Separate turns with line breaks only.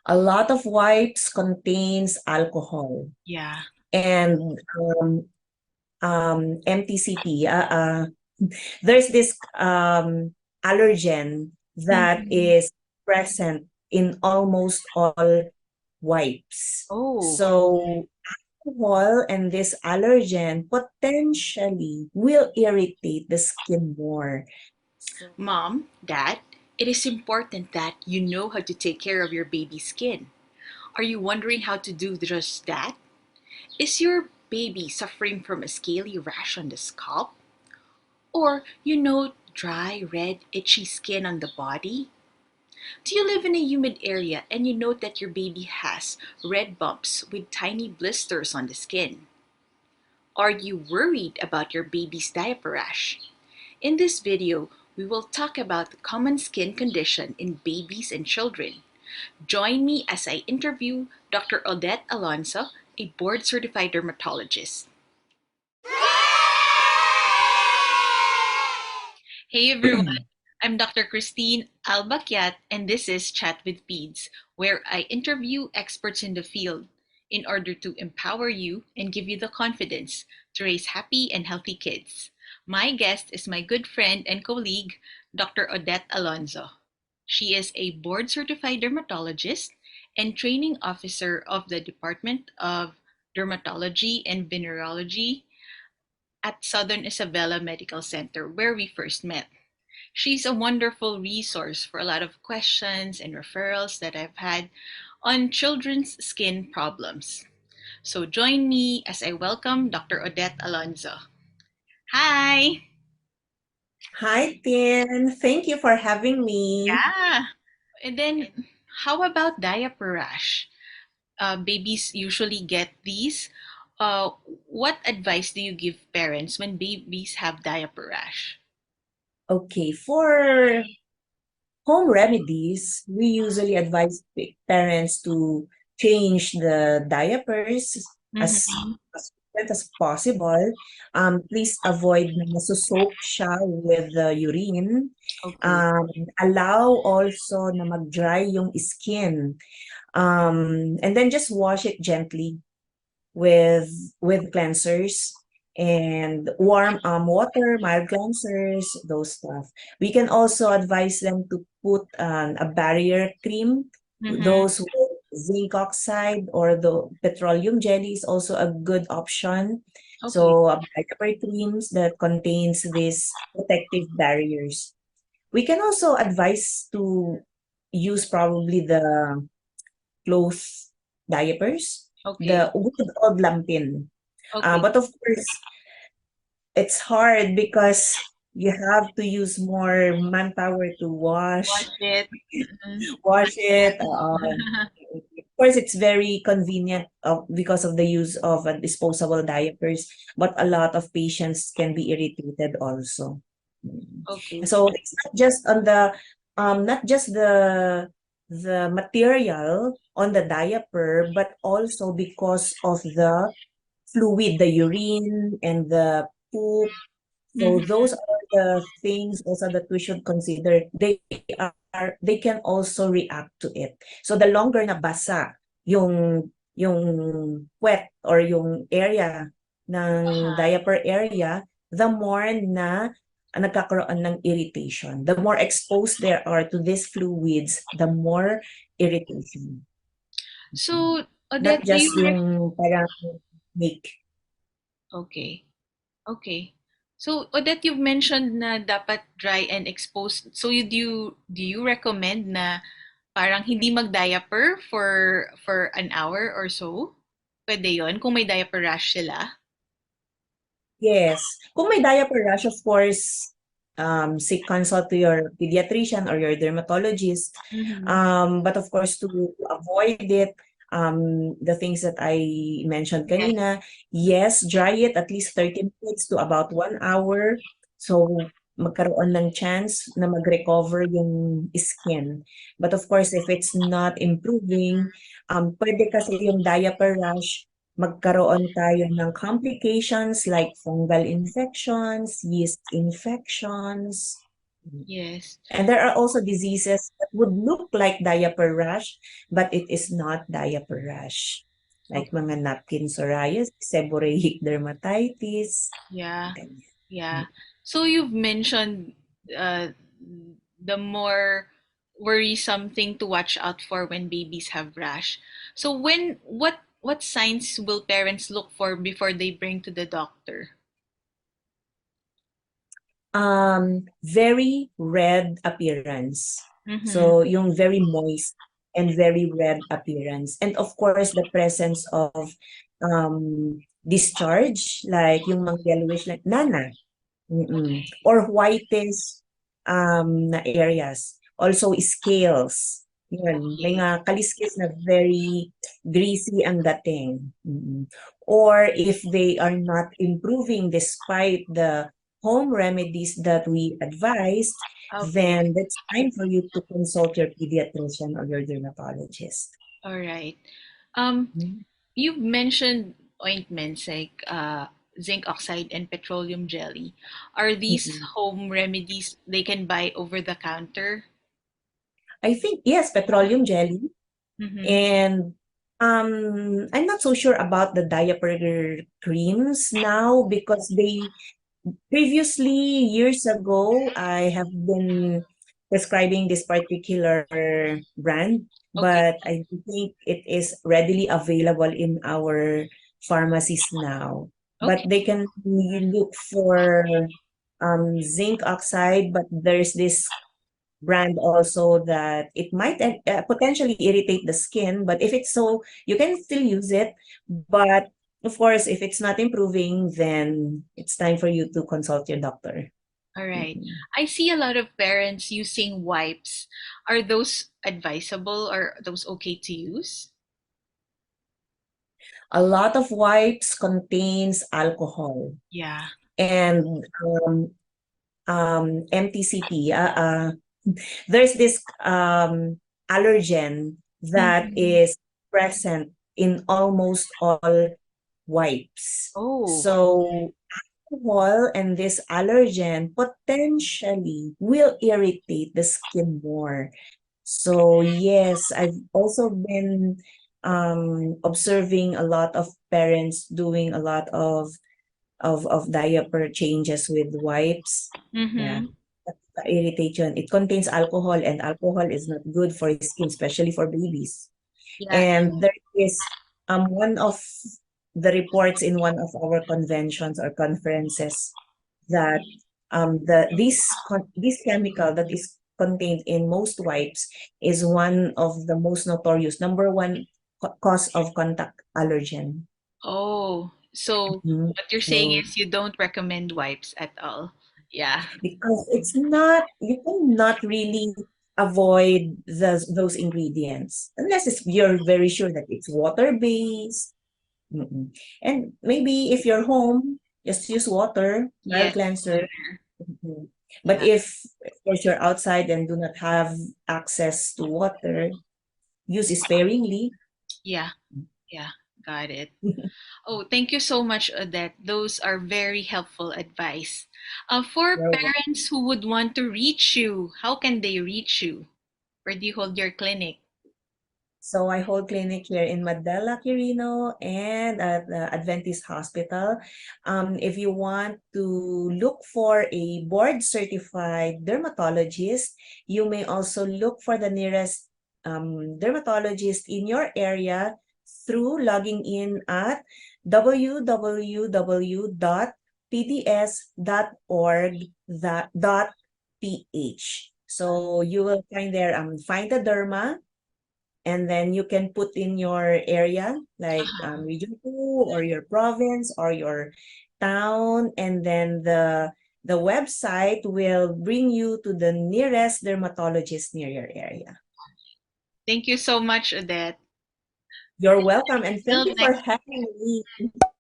A lot of wipes contains alcohol
Yeah.
and MTCP. There's this allergen that
Mm-hmm.
is present in almost all wipes.
Oh,
So alcohol and this allergen potentially will irritate the skin more. So,
Mom, Dad, it is important that you know how to take care of your baby's skin. Are you wondering how to do just that? Is your baby suffering from a scaly rash on the scalp? Or, dry, red, itchy skin on the body? Do you live in a humid area and you note that your baby has red bumps with tiny blisters on the skin? Are you worried about your baby's diaper rash? In this video, we will talk about the common skin condition in babies and children. Join me as I interview Dr. Odette Alonzo, a board-certified dermatologist. Hey everyone, I'm Dr. Kristine Alba Kiat, and this is Chat with Peds, where I interview experts in the field in order to empower you and give you the confidence to raise happy and healthy kids. My guest is my good friend and colleague, Dr. Odette Alonzo. She is a board certified dermatologist and training officer of the Department of Dermatology and Venereology at Southern Isabela Medical Center, where we first met. She's a wonderful resource for a lot of questions and referrals that I've had on children's skin problems. So join me as I welcome Dr. Odette Alonzo. Hi!
hi, Tin. Thank you for having me.
Yeah! And then, how about diaper rash? Babies usually get these. Uh, what advice do you give parents when babies have diaper rash?
Okay, for home remedies, we usually advise parents to change the diapers
Mm-hmm.
as frequent as possible. Please avoid na soak siya with the urine.
Okay.
Um, Allow also na mag-dry yung skin. And then just wash it gently with cleansers and warm water, mild cleansers, those stuff. We can also advise them to put a barrier cream.
Mm-hmm.
Those with zinc oxide or the petroleum jelly is also a good option.
Okay.
So barrier creams that contains these protective barriers. We can also advise to use probably the cloth diapers,
Okay.
the with old lampin.
Okay.
But of course, it's hard because you have to use more manpower to
Wash it. Mhm.
wash it. Of course, it's very convenient because of the use of disposable diapers, but a lot of patients can be irritated also.
Okay.
So it's not just on not just the material on the diaper, but also because of the fluid, the urine and the poop. So
Mhm.
those are the things also that we should consider. They can also react to it. So the longer na basa yung wet or yung area ng
Uh-huh.
diaper area, the more na nagkakaroon ng irritation. The more exposed there are to these fluids, the more irritation.
So,
Not
Odette, do
just
you
yung parang make.
okay. Okay. So, Odette, you've mentioned na dapat dry and exposed. So, do you recommend na parang hindi mag-diaper for an hour or so? Pwede 'yon kung may diaper rash sila?
Yes. Kung may diaper rash, of course, seek consult to your pediatrician or your dermatologist.
Mhm.
But of course, to avoid it, the things that I mentioned
Yes.
kanina, yes, dry it at least 30 minutes to about 1 hour. So, magkaroon ng chance na mag-recover yung skin. But of course, if it's not improving, pwede kasi yung diaper rash magkaroon tayo ng complications like fungal infections, yeast infections,
Yes.
And there are also diseases that would look like diaper rash, but it is not diaper rash. Like
Okay.
mga napkin psoriasis, seborrheic dermatitis,
Yeah.
ganyan.
Yeah. So you've mentioned uh, the more worrisome thing to watch out for when babies have rash. So what signs will parents look for before they bring to the doctor?
Very red appearance.
Mm-hmm.
So yung very moist and very red appearance. And of course, the presence of discharge, like yung mga yellowish like nana. Or whitish na areas. Also scales. Yun, may
Okay.
nga kaliskis na very greasy ang dating. Or if they are not improving despite the home remedies that we advised,
Okay.
then it's time for you to consult your pediatrician or your dermatologist.
All right. Um,
Mhm.
you've mentioned ointments like zinc oxide and petroleum jelly. Are these
Mm-mm.
home remedies they can buy over the counter?
I think, yes, petroleum jelly.
Mm-hmm.
And I'm not so sure about the diaper creams now because they previously, years ago, I have been prescribing this particular brand,
Okay.
but I think it is readily available in our pharmacies now. But
Okay.
they can you look for zinc oxide, but there's this brand also that it might potentially irritate the skin, but if it's so, you can still use it. But of course, if it's not improving, then it's time for you to consult your doctor.
All right.
Mhm.
I see a lot of parents using wipes. Are those advisable or are those okay to use?
A lot of wipes contains alcohol
Yeah.
and MTCP. There's this allergen that
Mm-hmm.
is present in almost all wipes.
Oh,
So alcohol and this allergen potentially will irritate the skin more. So yes, I've also been observing a lot of parents doing a lot of diaper changes with wipes. Yeah.
mm-hmm.
Irritation. It contains alcohol, and alcohol is not good for skin, especially for babies.
Yeah.
And there is one of the reports in one of our conventions or conferences that this chemical that is contained in most wipes is one of the most notorious number one cause of contact allergen.
Oh, so
Mhm.
what you're saying
So
is you don't recommend wipes at all. Yeah.
because it's not you cannot really avoid those ingredients unless you're very sure that it's water based. And maybe if you're home, just use water, mild
Yes.
cleanser. Mhm. But
Yeah.
if of course you're outside and do not have access to water, use sparingly.
Yeah. Yeah. Got it. Oh, thank you so much, Odette. Those are very helpful advice. For
You're wel-
parents who would want to reach you, how can they reach you? Where do you hold your clinic?
So I hold clinic here in Maddela, Quirino, and at the Adventist Hospital. If you want to look for a board certified dermatologist, you may also look for the nearest dermatologist in your area through logging in at www.pds.org.ph. So you will find there find a derma, and then you can put in your area like region 2 or your province or your town, and then the website will bring you to the nearest dermatologist near your area.
Thank you so much, Odette.
You're welcome, and thank
Till
you for
next.
having me.